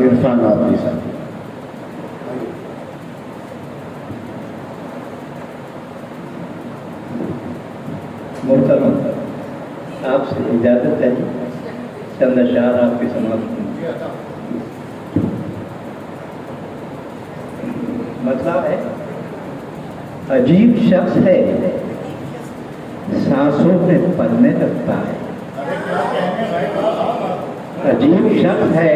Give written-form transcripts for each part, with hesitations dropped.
इरफान आदमी साहब। मोहतरम, आपसे इजाज़त है, चंद अशआर आपकी समाप्त। मतलब है, अजीब शख्स है, सांसों में पलने लगता है। अजीब शख्स है,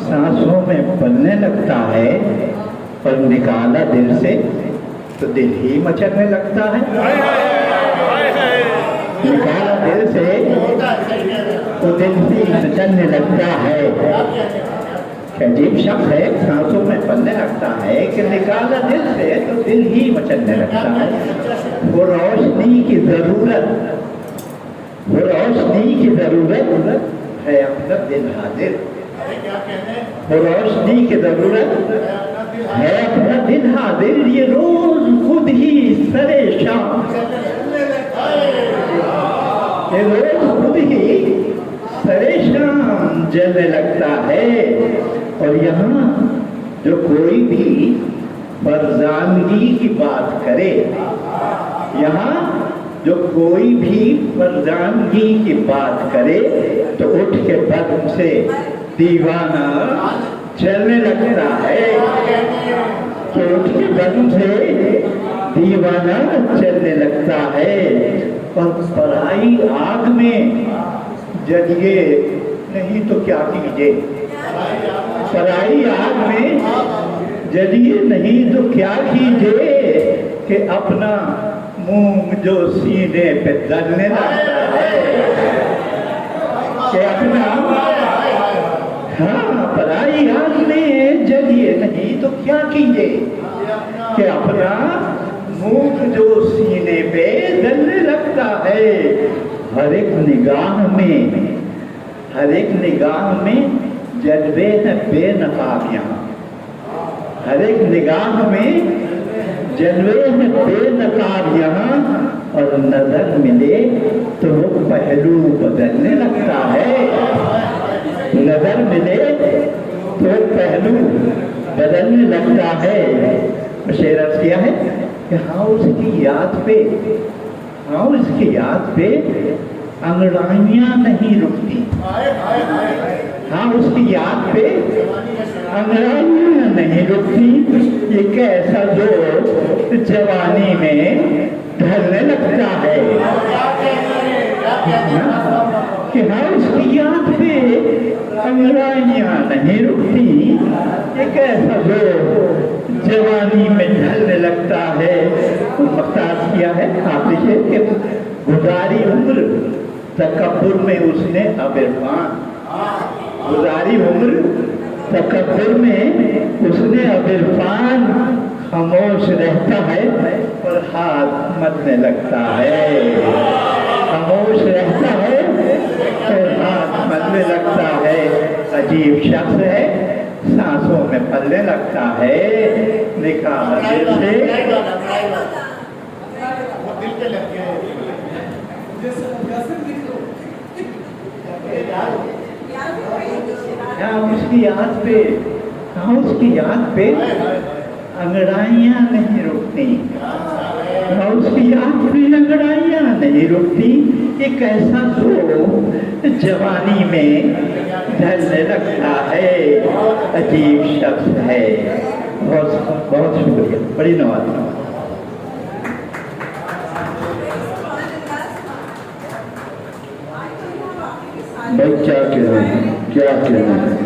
सांसों में पलने लगता है, पर निकाला दिल से तो दिल ही मचलने लगता है। निकाला दिल से तो दिल ही मचलने लगता है। अजीब शख्स है, सांसों में पलने लगता है कि निकाला दिल से तो दिल ही मचलने लगता है। वो रोशनी की जरूरत, वो रोशनी की जरूरत है अपना दिल हाजिर। वो रोशनी की जरूरत है अपना दिल हाजिर। ये रोज खुद ही सरे शाम, ये रोज खुद ही सरे शाम जलने लगता है। और यहाँ जो कोई भी फर्जानगी की बात करे, यहाँ जो कोई भी फर्जानगी की बात करे तो उठ के बदम से दीवाना चलने लगता है। तो उठ के बदम से दीवाना चलने लगता है। और पराई आग में जलिए नहीं तो क्या कीजिए, पराई आग में जलिए नहीं तो क्या कीजिए कि अपना मूंग जो सीने पे जलने लगता है, कि अपना, हाँ, पराई आग में जलिए नहीं तो क्या कीजिए कि अपना मूंग जो सीने पे जलने लगता है। हर एक निगाह में, हर एक निगाह में जज्बे हैं बेनकाब यहाँ। हर एक निगाह में जज्बे हैं बेनकाब यहाँ। और नजर मिले तो वो पहलू बदलने लगता है। नजर मिले तो पहलू बदलने लगता है। शेर अर्ज किया है कि हाँ उसकी याद पे, हाँ उसकी याद पे अंगड़ाइयाँ नहीं रुकती। हाँ उसकी याद पे अंगड़ाइयाँ नहीं रुकती। ये कैसा जो जवानी में ढलने लगता है कि हाँ उसकी याद पे अंगड़ाइयाँ नहीं रुकती। ये कैसा जो जवानी में ढलने लगता है। मख्तार किया है हाफिज़ के गुजारी उम्र तकब्बुर में उसने अब इरफान, गुजारी उम्र तकब्बुर में उसने अब इरफान। खामोश रहता है और हाथ मलने लगता है। खामोश रहता है और हाथ मलने लगता है। अजीब शख्स है, सांसों में पलने लगता है। निकाह दिल से हाँ उसकी याद पे, हाँ उसकी याद पे अंगड़ाइयाँ नहीं रुकती। हाँ उसकी याद पे अंगड़ाइयाँ नहीं रुकती। ये कैसा जो जवानी में ढलने लगता है। अजीब शख्स है। बहुत बहुत शुक्रिया, बड़ी नवाज़। भाई क्या कहना है, क्या कहना है।